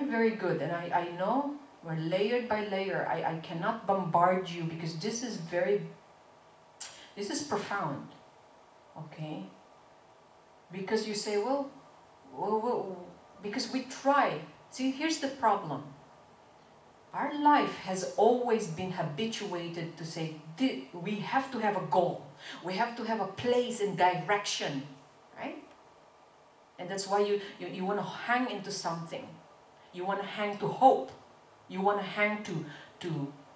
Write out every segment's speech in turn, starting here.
very good. And I know we're layered by layer. I cannot bombard you because this is profound. Okay? Because you say, well, because we try. See, here's the problem. Our life has always been habituated to say, we have to have a goal. We have to have a place and direction, right? And that's why you want to hang into something. You want to hang to hope. You want to hang to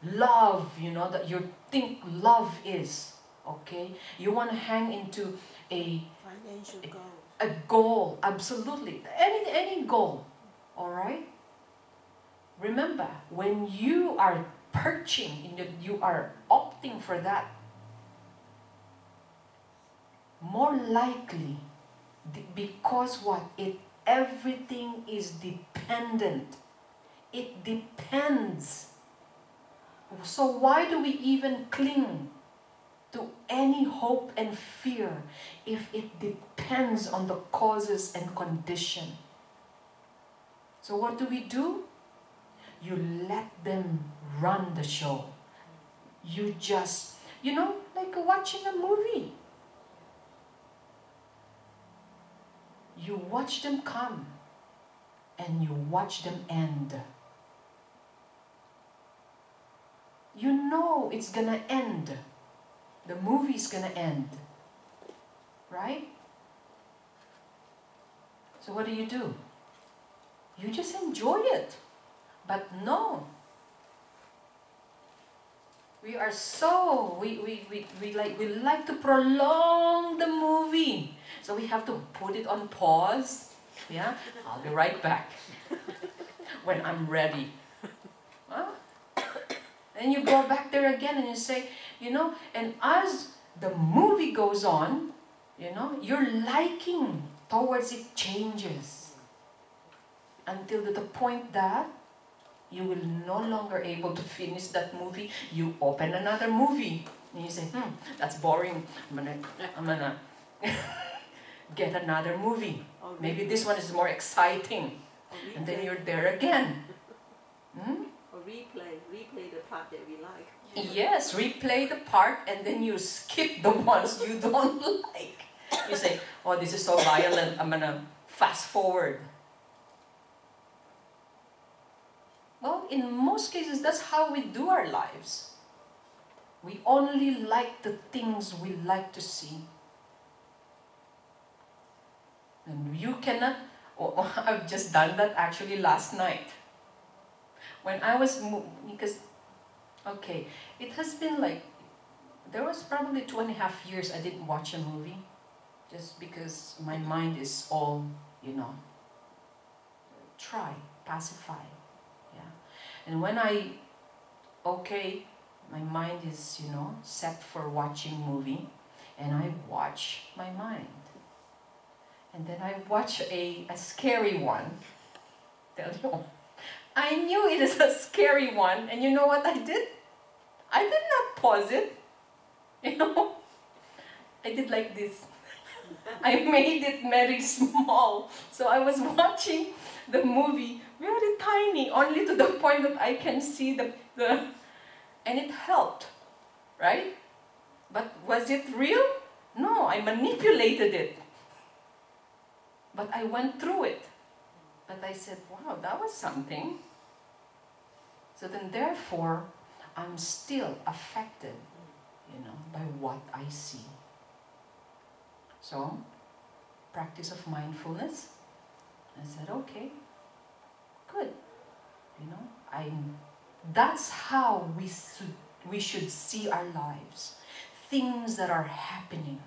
love, that you think love is, okay? You want to hang into a goal, absolutely. Any goal, all right? Remember, when you are perching, you are opting for that, more likely, because what? Everything is dependent. It depends. So why do we even cling to any hope and fear if it depends on the causes and condition? So what do? You let them run the show. You just, like watching a movie. You watch them come and you watch them end. You know it's gonna end. The movie's gonna end. Right? So what do? You just enjoy it. But no. We are we like to prolong the movie. So we have to put it on pause. Yeah? I'll be right back. When I'm ready. Huh? And you go back there again and you say, and as the movie goes on, your liking towards it changes. Until to the point that you will no longer able to finish that movie. You open another movie. And you say, that's boring. I'm gonna get another movie. Maybe this one is more exciting. And then you're there again. Or replay the part that we like. Yes, replay the part and then you skip the ones you don't like. You say, oh, this is so violent. I'm gonna fast forward. Well, in most cases, that's how we do our lives. We only like the things we like to see. And you cannot, I've just done that actually last night. When I was, because, okay, it has been like, there was probably 2.5 years I didn't watch a movie. Just because my mind is all, pacify. And when my mind is, set for watching movie, and I watch my mind. And then I watch a scary one. Tell you, I knew it is a scary one, and you know what I did? I did not pause it. I did like this. I made it very small. So I was watching the movie very tiny, only to the point that I can see the and it helped, right? But was it real? No, I manipulated it. But I went through it. But I said, wow, that was something. So then therefore, I'm still affected, by what I see. So, practice of mindfulness. I said, okay, good. That's how we should see our lives. Things that are happening.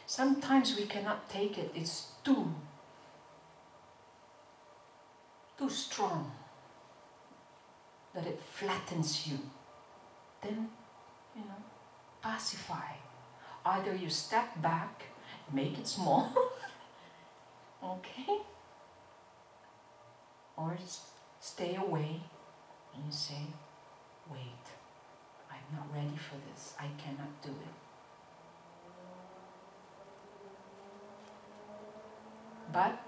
Sometimes we cannot take it. It's too strong. That it flattens you. Then, pacify. Either you step back, make it small. Okay? Or stay away and you say, wait, I'm not ready for this. I cannot do it. But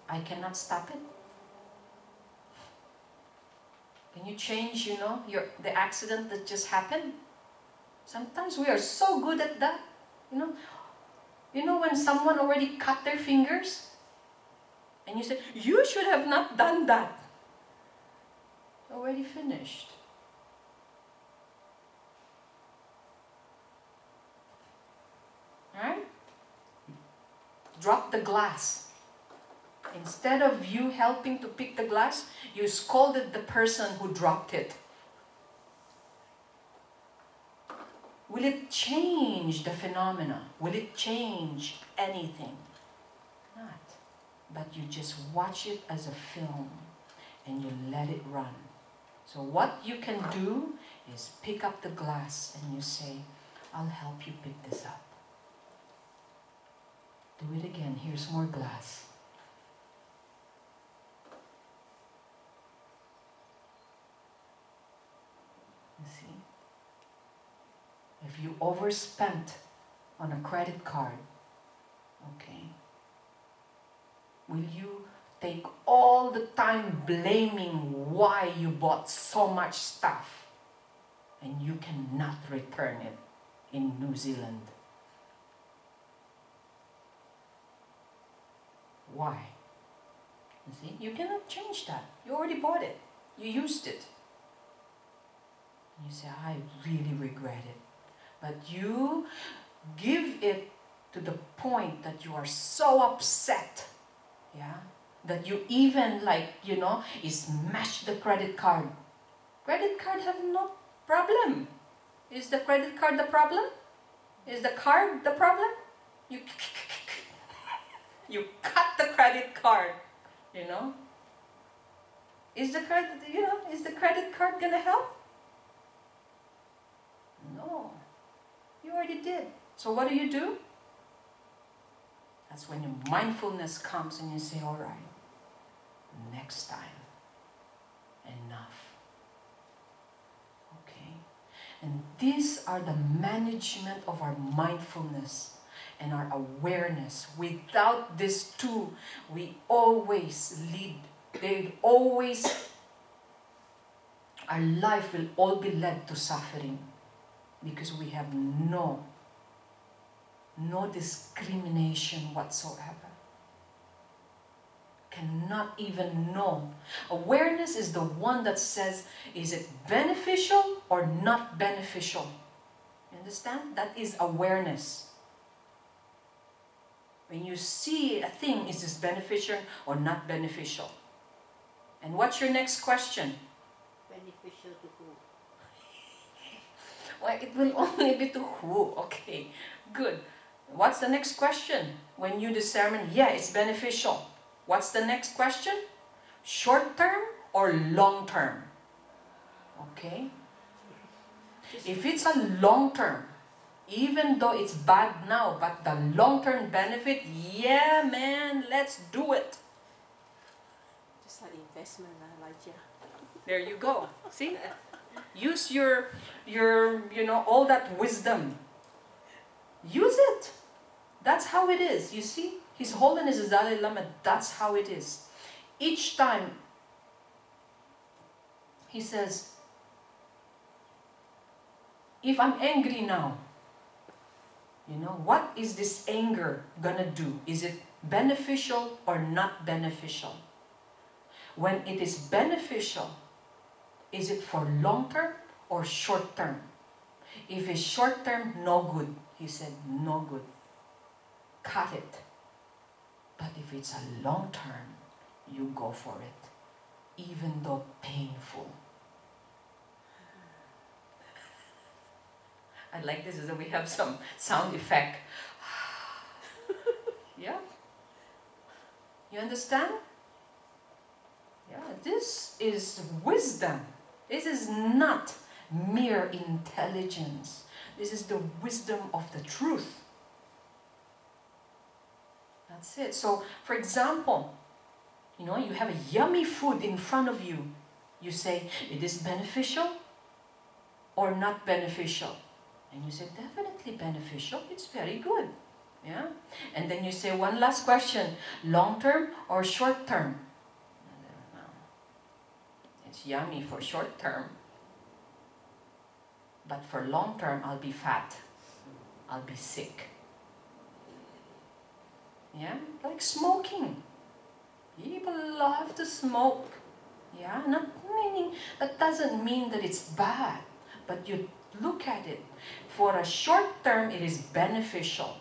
I cannot stop it. you change, you know, the accident that just happened. Sometimes we are so good at that, you know. You know when someone already cut their fingers, and you say, you should have not done that. Already finished. Right? Drop the glass. Instead of you helping to pick the glass, you scolded the person who dropped it. Will it change the phenomena? Will it change anything? Not. But you just watch it as a film and you let it run. So what you can do is pick up the glass and you say, I'll help you pick this up. Do it again. Here's more glass. You see? If you overspent on a credit card, okay, will you take all the time blaming why you bought so much stuff and you cannot return it in New Zealand? Why? You see, you cannot change that. You already bought it. You used it. And you say, I really regret it. But you give it to the point that you are so upset, yeah, that you even, like, you know, smash the credit card. Credit card have no problem. Is the credit card the problem? Is the card the problem? You cut the credit card, you know. Is the credit card gonna help? No. You already did. So what do? That's when your mindfulness comes and you say, all right, next time, enough. Okay? And these are the management of our mindfulness and our awareness. Without these two, we always lead. Our life will all be led to suffering. Because we have no discrimination whatsoever. Cannot even know. Awareness is the one that says, is it beneficial or not beneficial? You understand? That is awareness. When you see a thing, is this beneficial or not beneficial? And what's your next question? Beneficial to who? Well, it will only be to who? Okay, good. What's the next question? When you determine, yeah, it's beneficial. What's the next question? Short term or long term? Okay? If it's a long term, even though it's bad now, but the long term benefit, yeah, man, let's do it. Just like investment, like yeah. There you go. See? Use your all that wisdom. Use it. That's how it is. You see? His Holiness is Dalai Lama. That's how it is. Each time he says, if I'm angry now, what is this anger gonna do? Is it beneficial or not beneficial? When it is beneficial, is it for long term or short term? If it's short term, no good. He said, no good. Cut it. But if it's a long term, you go for it, even though painful. I like this is that we have some sound effect. Yeah? You understand? Yeah, this is wisdom. This is not mere intelligence. This is the wisdom of the truth. That's it. So, for example, you have a yummy food in front of you. You say, it is beneficial or not beneficial? And you say, definitely beneficial. It's very good. Yeah? And then you say, one last question. Long term or short term? It's yummy for short term, but for long term, I'll be fat. I'll be sick. Yeah, like smoking. People love to smoke. Yeah, not meaning, that doesn't mean that it's bad, but you look at it. For a short term, it is beneficial.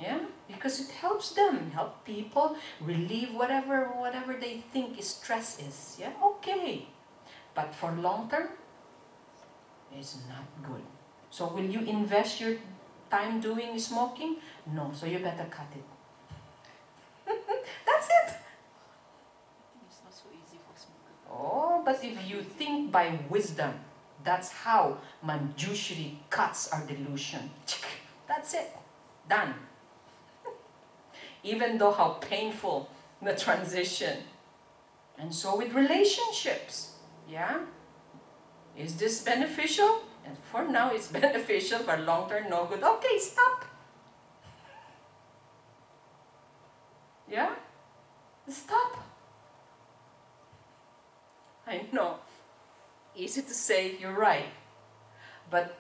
Yeah, because it helps them, help people relieve whatever they think is stress is. Yeah, okay. But for long term, it's not good. So will you invest your time doing smoking? No, so you better cut it. That's it. It's not so easy for smokers. Oh, but if you think by wisdom, that's how Manjushri cuts our delusion. That's it. Done. Even though how painful the transition. And so with relationships, yeah? Is this beneficial? And for now it's beneficial, for long term no good. Okay, stop. Yeah? Stop. I know. Easy to say, you're right. But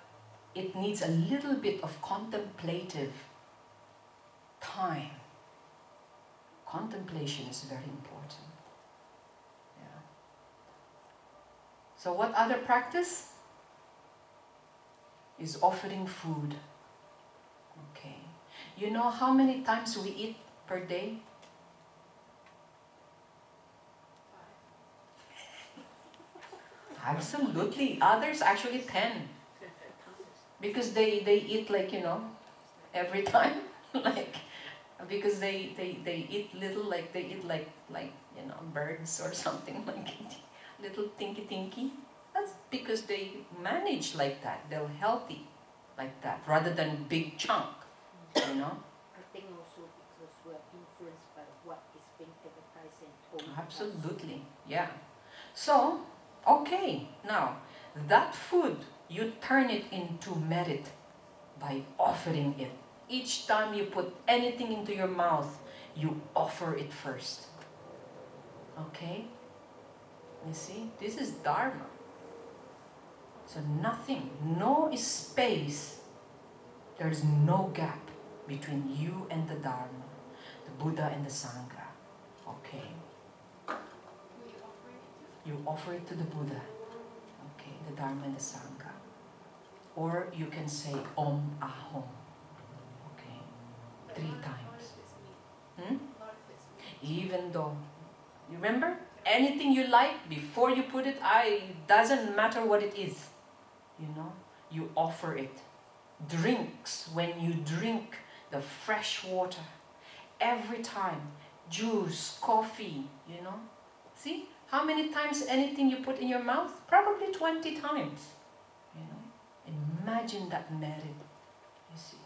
it needs a little bit of contemplative time. Contemplation is very important. Yeah. So what other practice? Is offering food. Okay. You know how many times we eat per day? 5. Absolutely. Others actually 10. Because they eat like, every time. Like, because they eat little, like they eat like birds or something, like little tinky. That's because they manage like that. They're healthy like that, rather than big chunk, I think also because we're influenced by what is being advertised and told. Absolutely, yeah. So, okay, now, that food, you turn it into merit by offering it. Each time you put anything into your mouth, you offer it first. Okay? You see, this is Dharma. So nothing, no space, there's no gap between you and the Dharma, the Buddha and the Sangha. Okay? You offer it to the Buddha. Okay, the Dharma and the Sangha. Or you can say Om Ahom. Okay? 3 times. Even though, you remember? Anything you like, before you put it, doesn't matter what it is. You offer it. Drinks, when you drink the fresh water, every time, juice, coffee, See, how many times anything you put in your mouth? Probably 20 times. Imagine that merit, you see.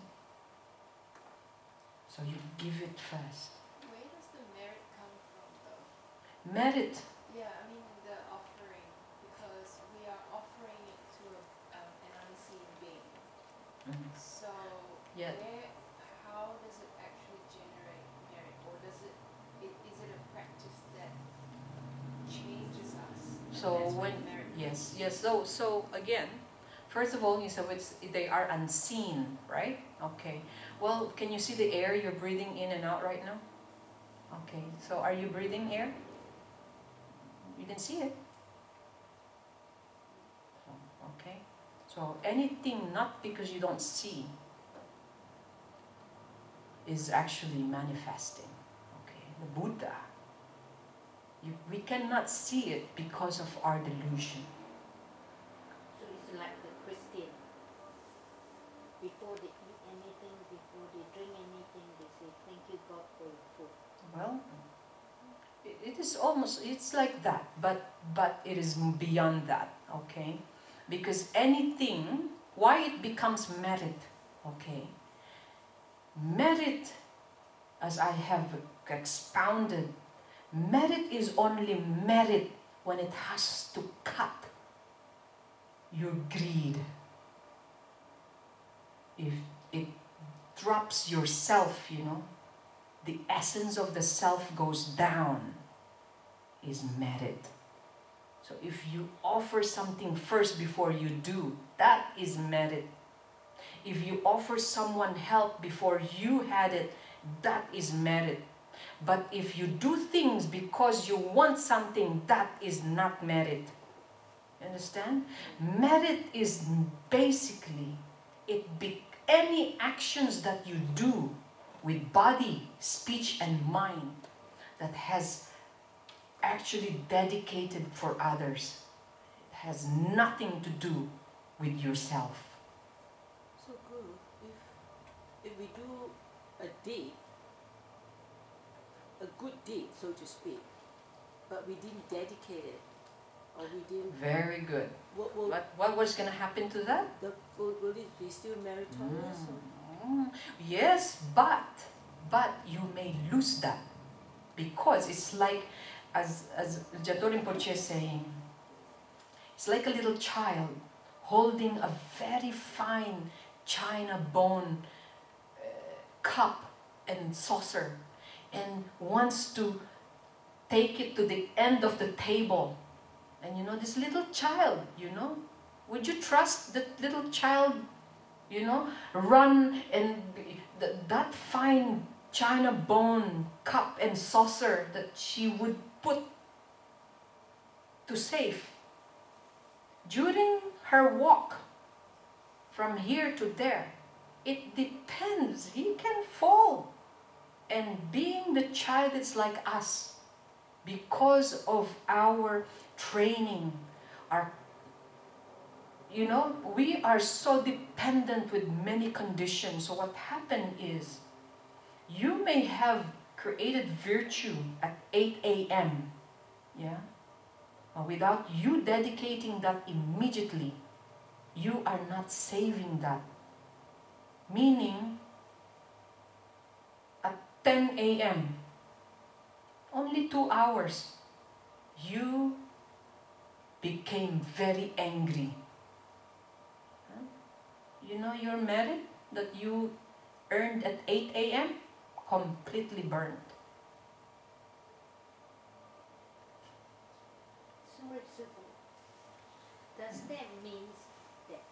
So you give it first. Where does the merit come from, though? Merit. Yeah, I mean the offering, because we are offering it to an unseen being. Mm-hmm. So, Yeah. how does it actually generate merit, or is it a practice that changes us? So when yes. So again, first of all, you said they are unseen, right? Okay. Well, can you see the air you're breathing in and out right now? Okay. So are you breathing air? You can see it. Okay. So anything not because you don't see is actually manifesting. Okay. The Buddha. We cannot see it because of our delusion. So it's like the Christian. Before they eat anything, before they drink anything, they say, thank you God for your food. Well, it is almost, it's like that, but it is beyond that, okay? Because anything, why it becomes merit, okay? Merit, as I have expounded, merit is only merit when it has to cut your greed. If it drops yourself, the essence of the self goes down, is merit. So if you offer something first before you do, that is merit. If you offer someone help before you had it, that is merit. But if you do things because you want something, that is not merit. Understand? Merit is basically any actions that you do with body, speech and mind that has actually dedicated for others. It has nothing to do with yourself. So good. If we do a deed, a good deed, so to speak, but we didn't dedicate it, or we didn't. Very good. What was going to happen to that? Will it be still meritorious? Yes, but you may lose that, because it's like, as Jato Rinpoche is saying, it's like a little child holding a very fine china bone cup and saucer and wants to take it to the end of the table. And you know, this little child, you know, would you trust that little child, you know, run and that fine china bone cup and saucer that she would put to save? During her walk from here to there, it depends. He can fall. And being the child is like us, because of our training, you know, we are so dependent with many conditions. So what happened is, you may have created virtue at 8 a.m. Yeah? Without you dedicating that immediately, you are not saving that. Meaning, at 10 a.m., only 2 hours, you became very angry. You know your merit that you earned at 8 a.m.? Completely burned. Does that mean that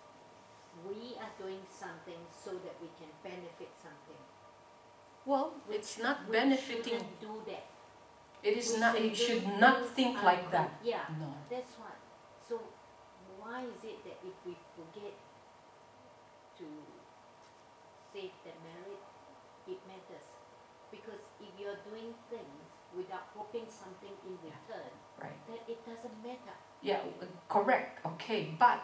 we are doing something so that we can benefit something? Well, it's not benefiting. Do that. It is not. You should not think like that. Yeah, no. That's why. So why is it that if we forget to save the merit, it matters? Because if you're doing things without hoping something in return, right, then it doesn't matter. Yeah, correct. Okay, but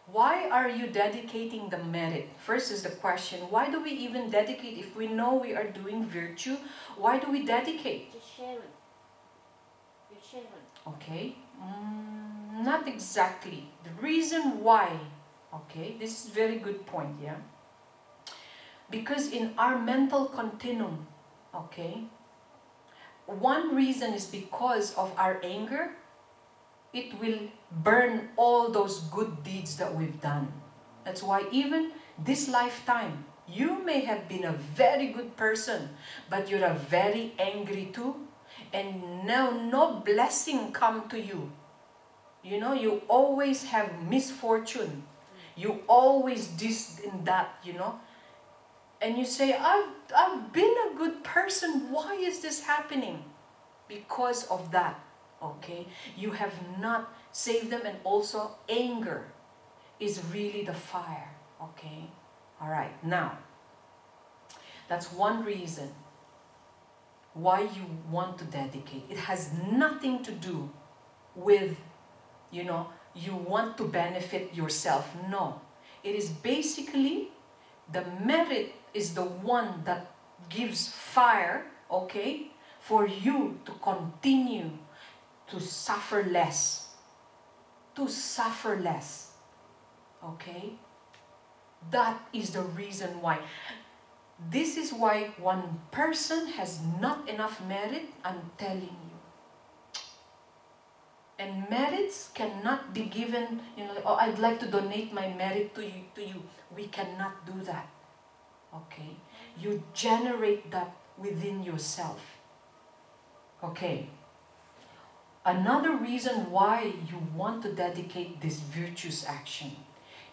why are you dedicating the merit? First is the question, why do we even dedicate if we know we are doing virtue? Why do we dedicate? Just sharing. You're sharing. Okay, not exactly. The reason why, okay, this is a very good point, yeah? Because in our mental continuum, okay, one reason is because of our anger. It will burn all those good deeds that we've done. That's why even this lifetime, you may have been a very good person, but you're a very angry too, and now no blessing come to you. You know, you always have misfortune. You always this and that, you know. And you say, I've been a good person. Why is this happening? Because of that. Okay, you have not saved them, and also anger is really the fire. Okay, all right, now that's one reason why you want to dedicate. It has nothing to do with, you know, you want to benefit yourself. No, it is basically the merit is the one that gives fire, okay, for you to continue to suffer less. To suffer less. Okay? That is the reason why. This is why one person has not enough merit, I'm telling you. And merits cannot be given, you know, like, oh, I'd like to donate my merit to you. We cannot do that. Okay? You generate that within yourself. Okay. another reason why you want to dedicate this virtuous action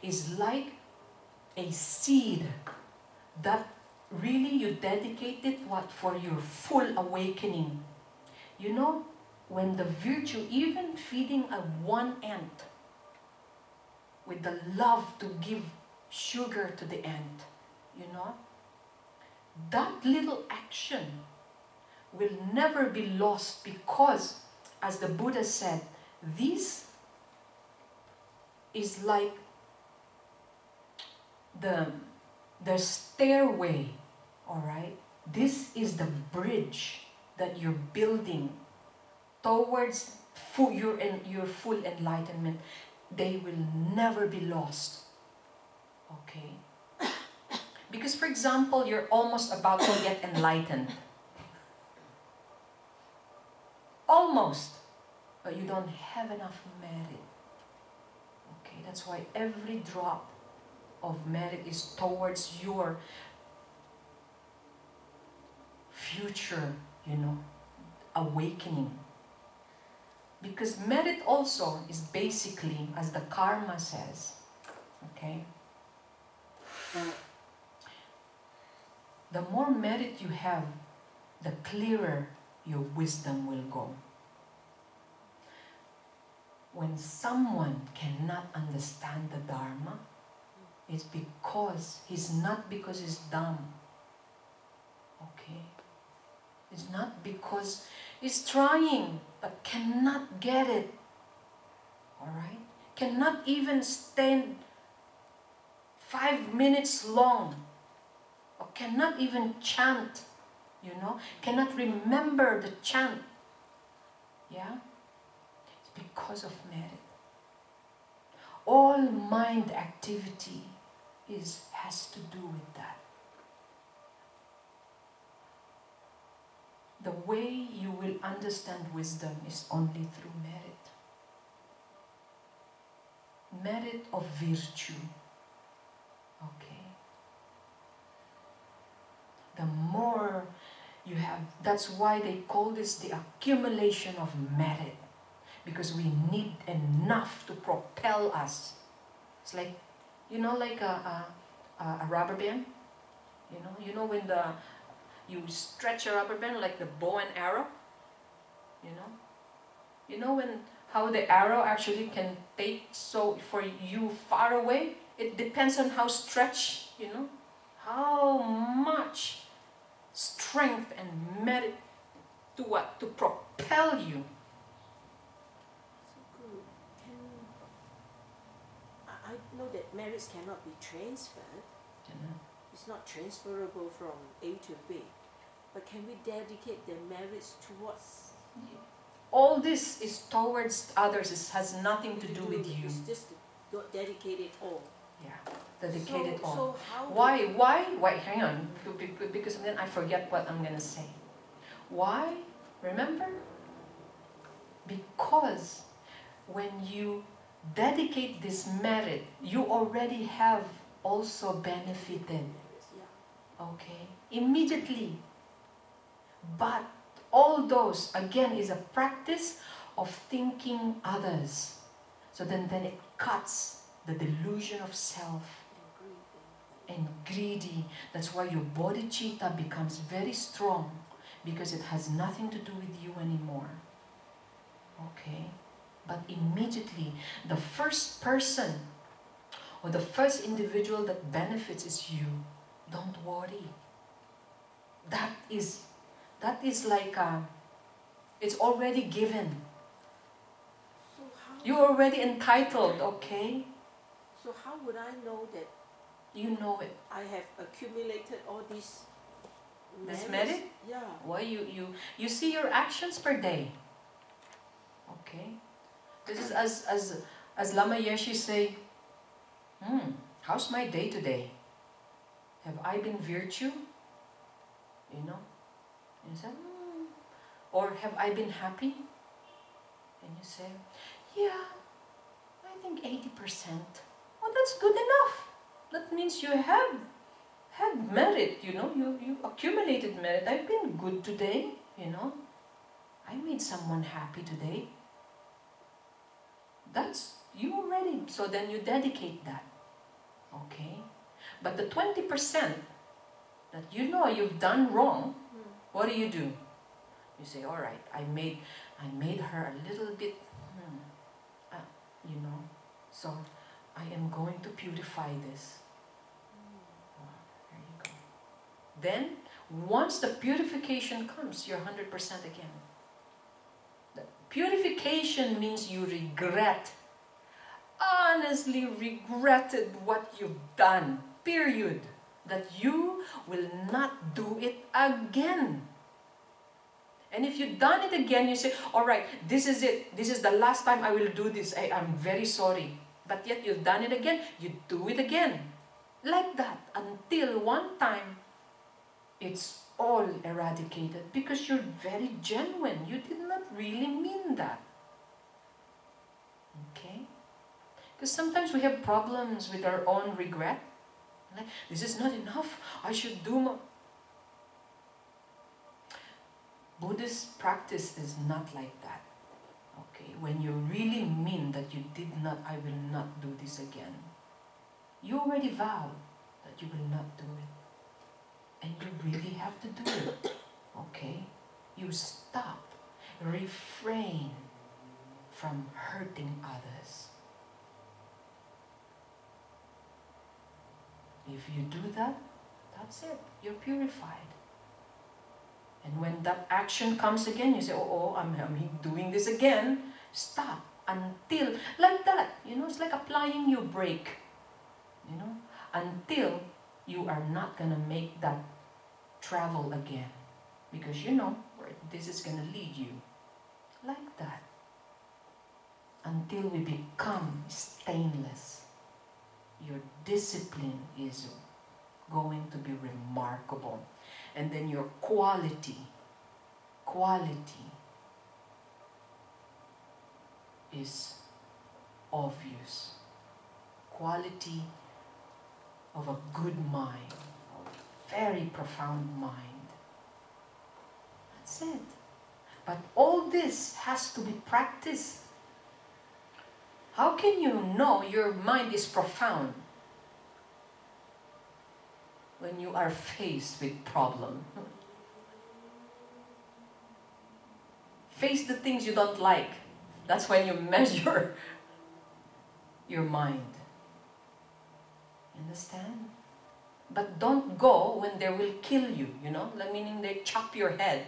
is like a seed that really you dedicate it for your full awakening. You know, when the virtue, even feeding a one ant with the love to give sugar to the ant, you know, that little action will never be lost, because, as the Buddha said, this is like the stairway, all right? This is the bridge that you're building towards your full enlightenment. They will never be lost, okay? Because, for example, you're almost about to get enlightened. Almost. But you don't have enough merit. Okay, that's why every drop of merit is towards your future, you know, awakening. Because merit also is basically, as the karma says, okay, the more merit you have, the clearer your wisdom will go. When someone cannot understand the Dharma, it's not because he's dumb. Okay? It's not because he's trying but cannot get it. Alright? Cannot even stand 5 minutes long. Or cannot even chant. You know? Cannot remember the chant. Yeah? It's because of merit. All mind activity has to do with that. The way you will understand wisdom is only through merit. Merit of virtue. Okay. The more you have, that's why they call this the accumulation of merit. Because we need enough to propel us. It's like, you know, like a rubber band. You know when you stretch a rubber band like the bow and arrow. You know how the arrow actually can take so for you far away. It depends on how stretched. You know, how much strength and merit to what to propel you. I know that merits cannot be transferred. It's not transferable from A to B. But can we dedicate the merits towards? All this is towards others. It has nothing to do with you. It's just dedicate it all. Yeah, dedicate it all. So how? Why? Hang on, because then I forget what I'm gonna say. Why? Remember? Because when you dedicate this merit, you already have also benefited. Okay? Immediately. But all those, again, is a practice of thinking others. So then it cuts the delusion of self and greedy. That's why your bodhicitta becomes very strong, because it has nothing to do with you anymore. Okay? But immediately, the first person or the first individual that benefits is you. Don't worry. That is like, it's already given. So how? You're already entitled, okay? So how would I know that? You know it. I have accumulated all these This merits? merit? Yeah. Well, you see your actions per day. Okay? This is as Lama Yeshe say, how's my day today? Have I been virtue? You know? And you say, or have I been happy? And you say, yeah, I think 80%. Well, that's good enough. That means you have had merit, you know, you accumulated merit. I've been good today, you know. I made someone happy today. That's you already. So then you dedicate that. Okay? But the 20% that you know you've done wrong, what do? You say, all right, I made her a little bit, so I am going to purify this. Oh, there you go. Then, once the purification comes, you're 100% again. The purification means you regret, honestly regretted what you've done, period. That you will not do it again. And if you've done it again, you say, all right, this is it. This is the last time I will do this. I'm very sorry. But yet you've done it again. You do it again. Like that. Until one time, it's all eradicated. Because you're very genuine. You did not really mean that. Okay? Because sometimes we have problems with our own regret. Like, this is not enough. I should do more. Buddhist practice is not like that. Okay, when you really mean that you did not, I will not do this again. You already vowed that you will not do it. And you really have to do it. Okay? You stop. Refrain from hurting others. If you do that, that's it. You're purified. And when that action comes again, you say, oh, I'm doing this again. Stop until, like that, it's like applying your brake, until you are not going to make that travel again. Because you know where this is going to lead you. Like that. Until we become stainless. Your discipline is going to be remarkable. And then your quality is obvious. Quality of a good mind, a very profound mind. That's it. But all this has to be practiced. How can you know your mind is profound when you are faced with problem? Face the things you don't like. That's when you measure your mind. Understand? But don't go when they will kill you, meaning they chop your head.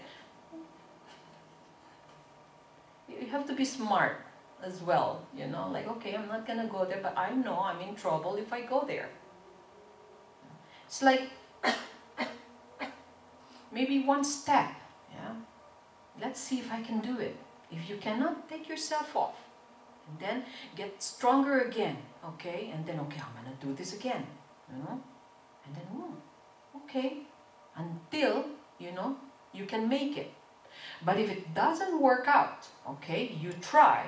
You have to be smart as well, like, okay, I'm not gonna go there, but I know I'm in trouble if I go there. It's like maybe one step, yeah? Let's see if I can do it. If you cannot, take yourself off. And then get stronger again, okay? And then, okay, I'm gonna do this again, And then, okay, until, you can make it. But if it doesn't work out, okay, you try,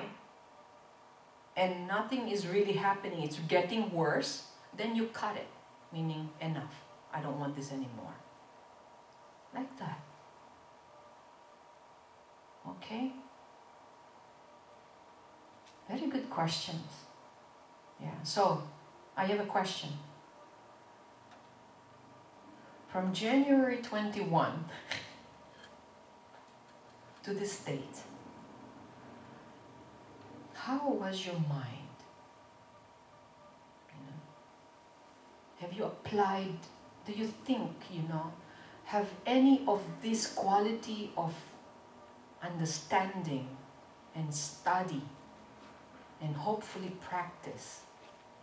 and nothing is really happening, it's getting worse, then you cut it, meaning enough. I don't want this anymore. Like that. Okay? Very good questions. Yeah, so I have a question. From January 21 to this date, how was your mind? Have you applied, do you think, have any of this quality of understanding and study and hopefully practice,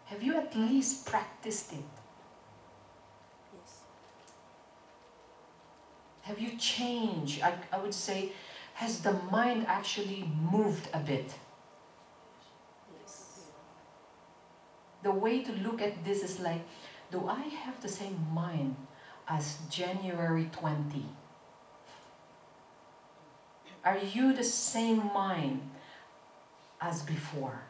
have you at least practiced it? Yes. Have you changed? I would say, has the mind actually moved a bit? Yes. The way to look at this is like, do I have the same mind as January 20? Are you the same mind as before?